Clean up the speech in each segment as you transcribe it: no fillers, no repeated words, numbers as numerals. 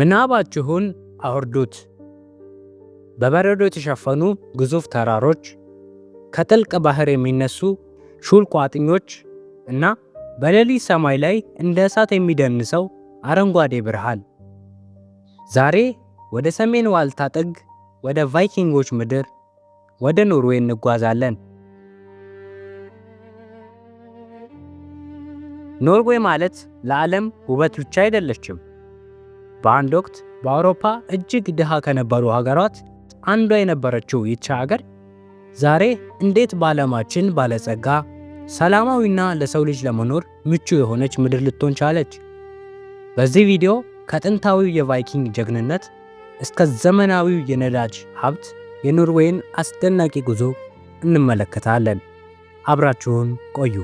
ምናባችሁን አውርዱት። በበረዶ የተሸፈኑ ግዙፍ ተራሮች፣ ከጥልቅ ባህር የሚነሱ ሹል ቋጥኞች እና በሌሊት ሰማይ ላይ እንደ እሳት የሚደንሰው አረንጓዴ ብርሃን። ዛሬ ወደ ሰሜን ዋልታ ጥግ፣ ወደ ቫይኪንጎች ምድር፣ ወደ ኖርዌይ እንጓዛለን። ኖርዌይ ማለት ለዓለም ውበት ብቻ አይደለችም። በአንድ ወቅት በአውሮፓ እጅግ ድሃ ከነበሩ ሀገራት አንዷ የነበረችው ይህች ሀገር ዛሬ እንዴት በዓለማችን ባለጸጋ፣ ሰላማዊና ለሰው ልጅ ለመኖር ምቹ የሆነች ምድር ልትሆን ቻለች? በዚህ ቪዲዮ ከጥንታዊው የቫይኪንግ ጀግንነት እስከ ዘመናዊው የነዳጅ ሀብት የኖርዌይን አስደናቂ ጉዞ እንመለከታለን። አብራችሁን ቆዩ።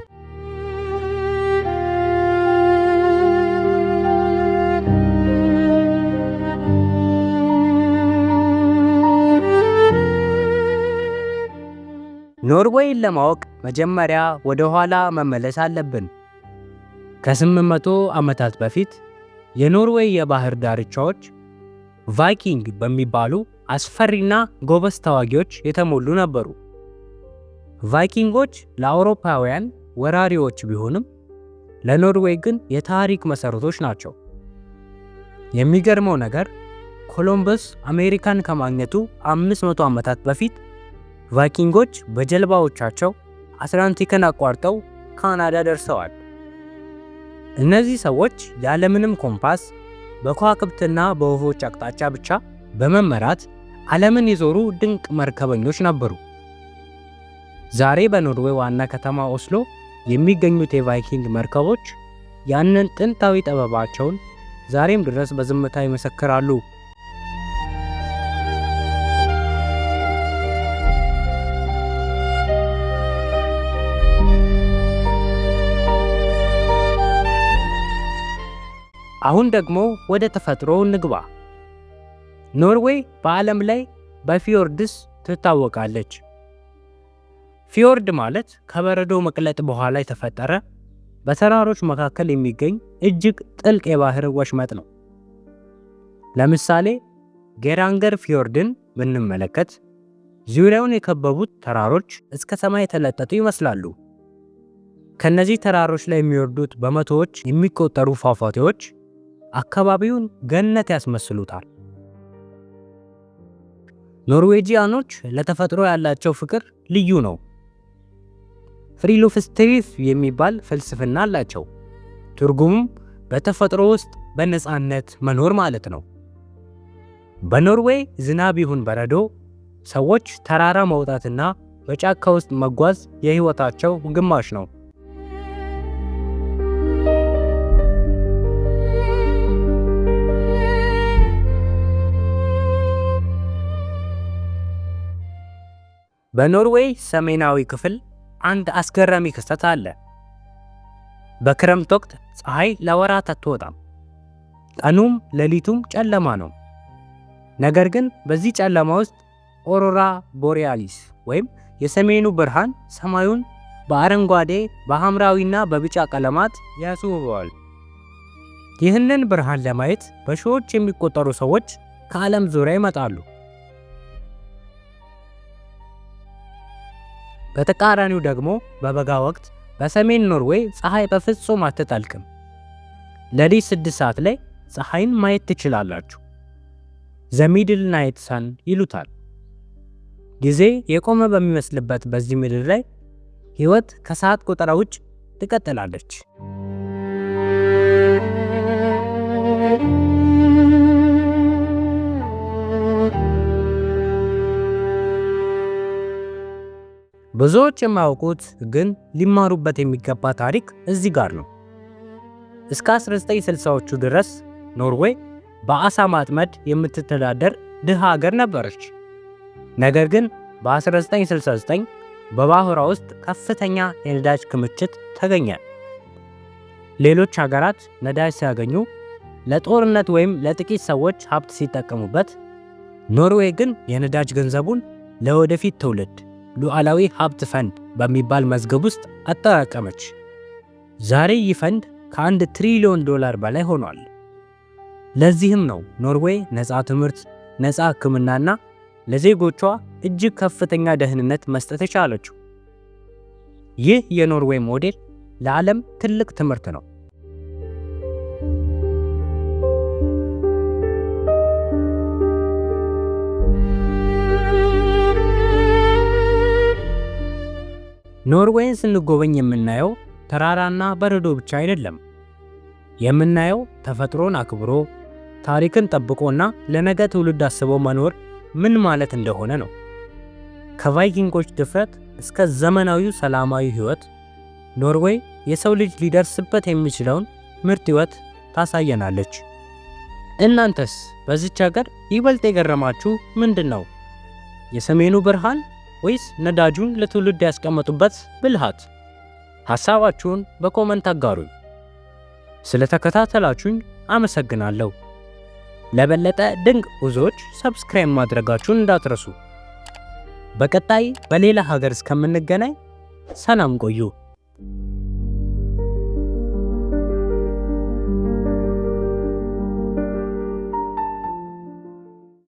ኖርዌይን ለማወቅ መጀመሪያ ወደ ኋላ መመለስ አለብን። ከ800 ዓመታት በፊት የኖርዌይ የባህር ዳርቻዎች ቫይኪንግ በሚባሉ አስፈሪና ጎበዝ ተዋጊዎች የተሞሉ ነበሩ። ቫይኪንጎች ለአውሮፓውያን ወራሪዎች ቢሆንም ለኖርዌይ ግን የታሪክ መሠረቶች ናቸው። የሚገርመው ነገር ኮሎምበስ አሜሪካን ከማግኘቱ 500 ዓመታት በፊት ቫይኪንጎች በጀልባዎቻቸው አትላንቲክን አቋርጠው ካናዳ ደርሰዋል። እነዚህ ሰዎች ያለምንም ኮምፓስ በከዋክብትና በወፎች አቅጣጫ ብቻ በመመራት ዓለምን የዞሩ ድንቅ መርከበኞች ነበሩ። ዛሬ በኖርዌይ ዋና ከተማ ኦስሎ የሚገኙት የቫይኪንግ መርከቦች ያንን ጥንታዊ ጥበባቸውን ዛሬም ድረስ በዝምታ ይመሰክራሉ። አሁን ደግሞ ወደ ተፈጥሮ እንግባ። ኖርዌይ በዓለም ላይ በፊዮርድስ ትታወቃለች። ፊዮርድ ማለት ከበረዶ መቅለጥ በኋላ የተፈጠረ በተራሮች መካከል የሚገኝ እጅግ ጥልቅ የባህር ወሽመጥ ነው። ለምሳሌ ጌራንገር ፊዮርድን ብንመለከት ዙሪያውን የከበቡት ተራሮች እስከ ሰማይ የተለጠጡ ይመስላሉ። ከነዚህ ተራሮች ላይ የሚወርዱት በመቶዎች የሚቆጠሩ ፏፏቴዎች አካባቢውን ገነት ያስመስሉታል። ኖርዌጂያኖች ለተፈጥሮ ያላቸው ፍቅር ልዩ ነው። ፍሪሉፍስቲሪፍ የሚባል ፍልስፍና አላቸው። ትርጉሙም በተፈጥሮ ውስጥ በነፃነት መኖር ማለት ነው። በኖርዌይ ዝናብ ይሁን በረዶ፣ ሰዎች ተራራ መውጣትና በጫካ ውስጥ መጓዝ የህይወታቸው ግማሽ ነው። በኖርዌይ ሰሜናዊ ክፍል አንድ አስገራሚ ክስተት አለ። በክረምት ወቅት ፀሐይ ለወራት አትወጣም። ቀኑም ሌሊቱም ጨለማ ነው። ነገር ግን በዚህ ጨለማ ውስጥ ኦሮራ ቦሪያሊስ ወይም የሰሜኑ ብርሃን ሰማዩን በአረንጓዴ በሐምራዊና በቢጫ ቀለማት ያስውበዋል። ይህንን ብርሃን ለማየት በሺዎች የሚቆጠሩ ሰዎች ከዓለም ዙሪያ ይመጣሉ። በተቃራኒው ደግሞ በበጋ ወቅት በሰሜን ኖርዌይ ፀሐይ በፍጹም አትጠልቅም። ሌሊት 6 ሰዓት ላይ ፀሐይን ማየት ትችላላችሁ። ዘ ሚድል ናይት ሰን ይሉታል። ጊዜ የቆመ በሚመስልበት በዚህ ምድር ላይ ሕይወት ከሰዓት ቆጠራ ውጭ ትቀጥላለች። ብዙዎች የማያውቁት ግን ሊማሩበት የሚገባ ታሪክ እዚህ ጋር ነው። እስከ 1960ዎቹ ድረስ ኖርዌይ በአሳ ማጥመድ የምትተዳደር ድሃ ሀገር ነበረች። ነገር ግን በ1969 በባህሯ ውስጥ ከፍተኛ የነዳጅ ክምችት ተገኘ። ሌሎች ሀገራት ነዳጅ ሲያገኙ ለጦርነት ወይም ለጥቂት ሰዎች ሀብት ሲጠቀሙበት፣ ኖርዌይ ግን የነዳጅ ገንዘቡን ለወደፊት ትውልድ ሉዓላዊ ሀብት ፈንድ በሚባል መዝገብ ውስጥ አጠራቀመች። ዛሬ ይህ ፈንድ ከ$1 ትሪሊዮን በላይ ሆኗል። ለዚህም ነው ኖርዌይ ነፃ ትምህርት፣ ነፃ ሕክምናና ለዜጎቿ እጅግ ከፍተኛ ደህንነት መስጠት የቻለችው። ይህ የኖርዌይ ሞዴል ለዓለም ትልቅ ትምህርት ነው። ኖርዌይን ስንጎበኝ የምናየው ተራራና በረዶ ብቻ አይደለም። የምናየው ተፈጥሮን አክብሮ ታሪክን ጠብቆና ለነገ ትውልድ አስቦ መኖር ምን ማለት እንደሆነ ነው። ከቫይኪንጎች ድፍረት እስከ ዘመናዊው ሰላማዊ ሕይወት ኖርዌይ የሰው ልጅ ሊደርስበት የሚችለውን ምርጥ ሕይወት ታሳየናለች። እናንተስ በዚች ሀገር ይበልጥ የገረማችሁ ምንድን ነው? የሰሜኑ ብርሃን ወይስ ነዳጁን ለትውልድ ያስቀመጡበት ብልሃት? ሐሳባችሁን በኮመንት አጋሩኝ። ስለተከታተላችሁኝ አመሰግናለሁ። ለበለጠ ድንቅ ጉዞዎች ሰብስክራይብ ማድረጋችሁን እንዳትረሱ። በቀጣይ በሌላ ሀገር እስከምንገናኝ ሰላም ቆዩ።